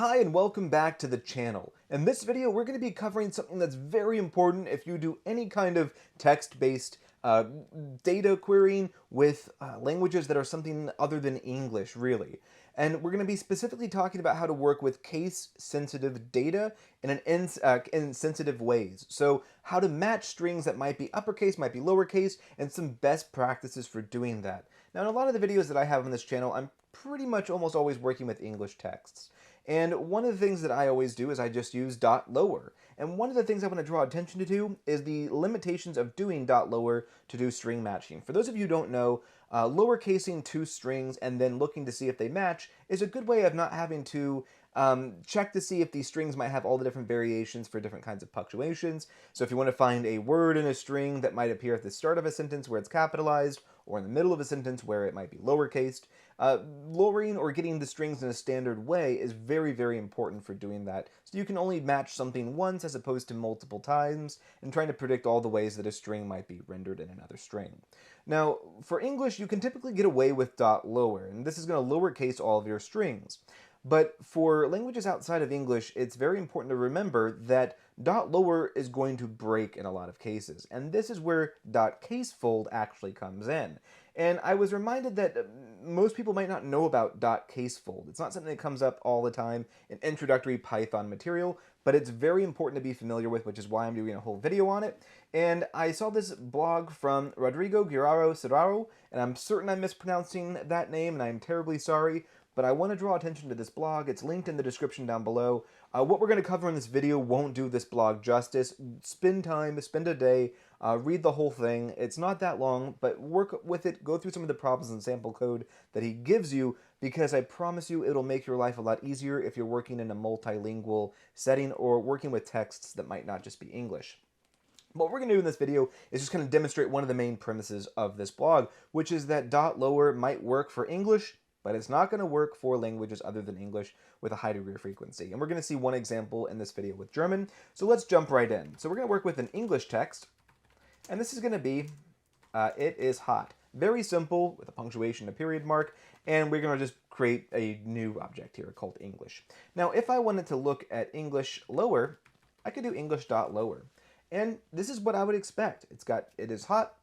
Hi and welcome back to the channel. In this video we're going to be covering something that's very important if you do any kind of text-based data querying with languages that are something other than English, really. And we're going to be specifically talking about how to work with case-sensitive data in in sensitive ways. So how to match strings that might be uppercase, might be lowercase, and some best practices for doing that. Now in a lot of the videos that I have on this channel, I'm pretty much almost always working with English texts. And one of the things that I always do is I just use dot lower. And one of the things I want to draw attention to is the limitations of doing dot lower to do string matching. For those of you who don't know, lowercasing two strings and then looking to see if they match is a good way of not having to check to see if these strings might have all the different variations for different kinds of punctuations. So if you want to find a word in a string that might appear at the start of a sentence where it's capitalized, or in the middle of a sentence where it might be lowercased, lowering or getting the strings in a standard way is very, very important for doing that. So you can only match something once as opposed to multiple times, and trying to predict all the ways that a string might be rendered in another string. Now, for English, you can typically get away with dot lower, and this is going to lowercase all of your strings. But for languages outside of English, it's very important to remember that dot lower is going to break in a lot of cases. And this is where dot casefold actually comes in. And I was reminded that most people might not know about dot casefold. It's not something that comes up all the time in introductory Python material, but it's very important to be familiar with, which is why I'm doing a whole video on it. And I saw this blog from Rodrigo Guerrero Serraro, and I'm certain I'm mispronouncing that name, and I'm terribly sorry, but I want to draw attention to this blog. It's linked in the description down below. What we're going to cover in this video won't do this blog justice. Spend time, spend a day, read the whole thing. It's not that long, but work with it, go through some of the problems and sample code that he gives you, because I promise you it'll make your life a lot easier if you're working in a multilingual setting or working with texts that might not just be English. What we're going to do in this video is just kind of demonstrate one of the main premises of this blog, which is that dot lower might work for English, but it's not going to work for languages other than English with a high degree of frequency. And we're going to see one example in this video with German. So let's jump right in. So we're going to work with an English text, and this is going to be, it is hot. Very simple, with a punctuation, a period mark, and we're going to just create a new object here called English. Now, if I wanted to look at English lower, I could do English.lower. And this is what I would expect. It's got it is hot,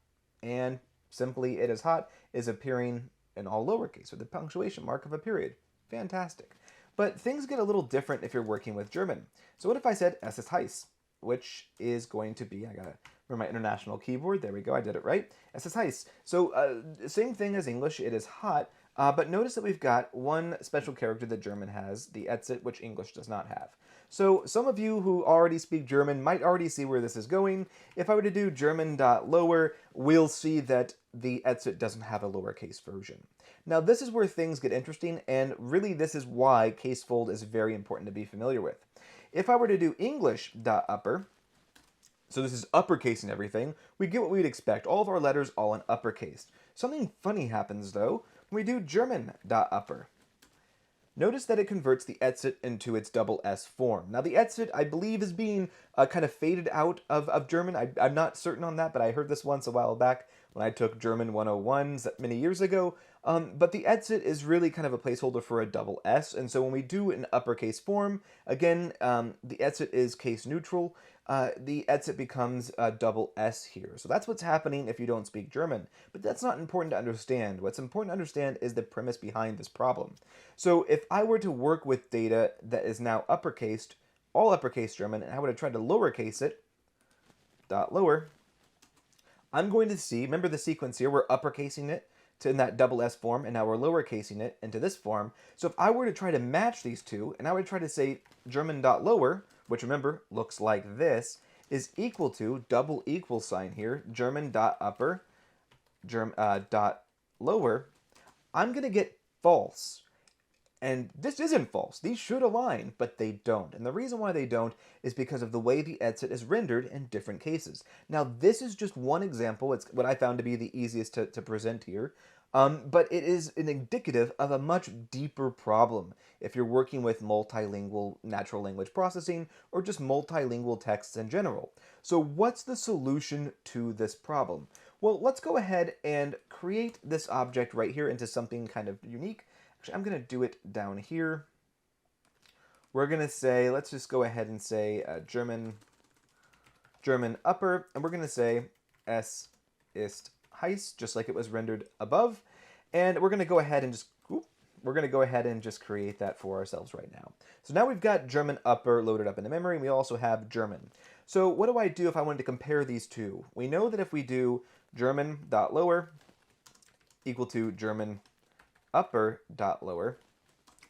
and simply it is hot is appearing in all lowercase with the punctuation mark of a period. Fantastic. But things get a little different if you're working with German. So what if I said es ist heiß, which is going to be, I gotta remember my international keyboard, there we go, I did it right, es ist heiß. So same thing as English, it is hot, but notice that we've got one special character that German has, the etsit, which English does not have. So some of you who already speak German might already see where this is going. If I were to do German.lower, we'll see that the etsit doesn't have a lowercase version. Now this is where things get interesting, and really this is why casefold is very important to be familiar with. If I were to do English.upper, so this is uppercasing everything, we get what we'd expect, all of our letters all in uppercase. Something funny happens though when we do German.upper. Notice that it converts the etsit into its double S form. Now the etsit, I believe, is being kind of faded out of German. I'm not certain on that, but I heard this once a while back when I took German 101s many years ago. But the etsit is really kind of a placeholder for a double S, and so when we do an uppercase form, again, the etsit is case neutral. The etsit becomes a double S here. So that's what's happening if you don't speak German. But that's not important to understand. What's important to understand is the premise behind this problem. So if I were to work with data that is now uppercased, all uppercase German, and I would have tried to lowercase it, dot lower, I'm going to see, remember the sequence here, we're uppercasing it to in that double S form, and now we're lowercasing it into this form. So if I were to try to match these two, and I would try to say German.lower, which remember looks like this, is equal to, double equal sign here, German.upper, dot lower, I'm going to get false. And this isn't false. These should align, but they don't. And the reason why they don't is because of the way the etsit is rendered in different cases. Now, this is just one example. It's what I found to be the easiest to present here. But it is an indicative of a much deeper problem if you're working with multilingual natural language processing or just multilingual texts in general. So what's the solution to this problem? Well, let's go ahead and create this object right here into something kind of unique. Actually, I'm going to do it down here. we're going to say, let's just go ahead and say German upper, and we're going to say es ist heiß, just like it was rendered above. And we're going to go ahead and just create that for ourselves right now. So now we've got German upper loaded up in the memory, and we also have German. So what do I do if I wanted to compare these two? We know that if we do German.lower equal to German upper.lower,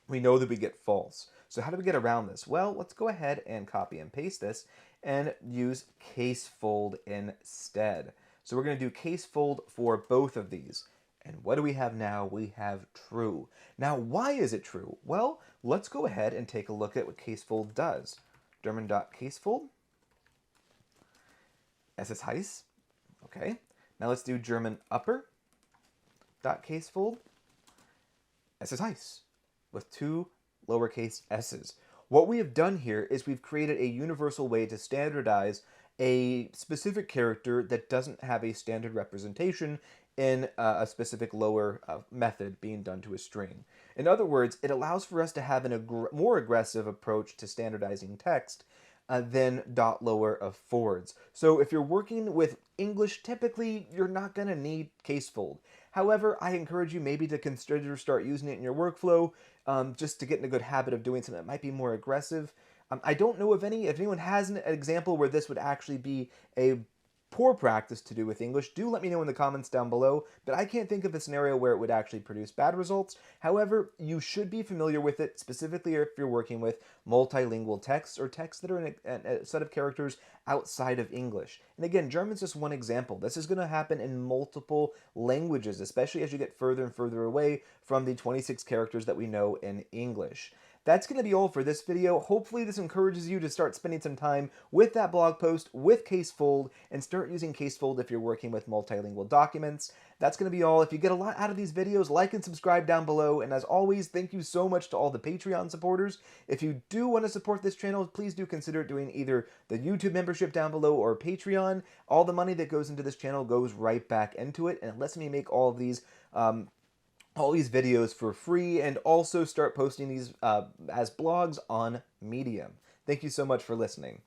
we know that we get false. So how do we get around this? Well, let's go ahead and copy and paste this and use casefold instead. So we're going to do casefold for both of these. And what do we have now? We have true. Now, why is it true? Well, let's go ahead and take a look at what casefold does. German.casefold. Es ist heiß. Okay. Now let's do German upper.casefold. Es ist heiß. With two lowercase s's. What we have done here is we've created a universal way to standardize a specific character that doesn't have a standard representation in a specific lower method being done to a string. In other words, it allows for us to have more aggressive approach to standardizing text than .lower of forwards. So if you're working with English, typically you're not going to need casefold. However, I encourage you maybe to consider start using it in your workflow just to get in a good habit of doing something that might be more aggressive. I don't know if anyone has an example where this would actually be a poor practice to do with English. Do let me know in the comments down below, but I can't think of a scenario where it would actually produce bad results. However, you should be familiar with it, specifically if you're working with multilingual texts or texts that are in a set of characters outside of English. And again, German's just one example. This is going to happen in multiple languages, especially as you get further and further away from the 26 characters that we know in English. That's going to be all for this video. Hopefully this encourages you to start spending some time with that blog post, with Casefold, and start using Casefold if you're working with multilingual documents. That's going to be all. If you get a lot out of these videos, like and subscribe down below. And as always, thank you so much to all the Patreon supporters. If you do want to support this channel, please do consider doing either the YouTube membership down below or Patreon. All the money that goes into this channel goes right back into it, and it lets me make all these videos for free, and also start posting these as blogs on Medium. Thank you so much for listening.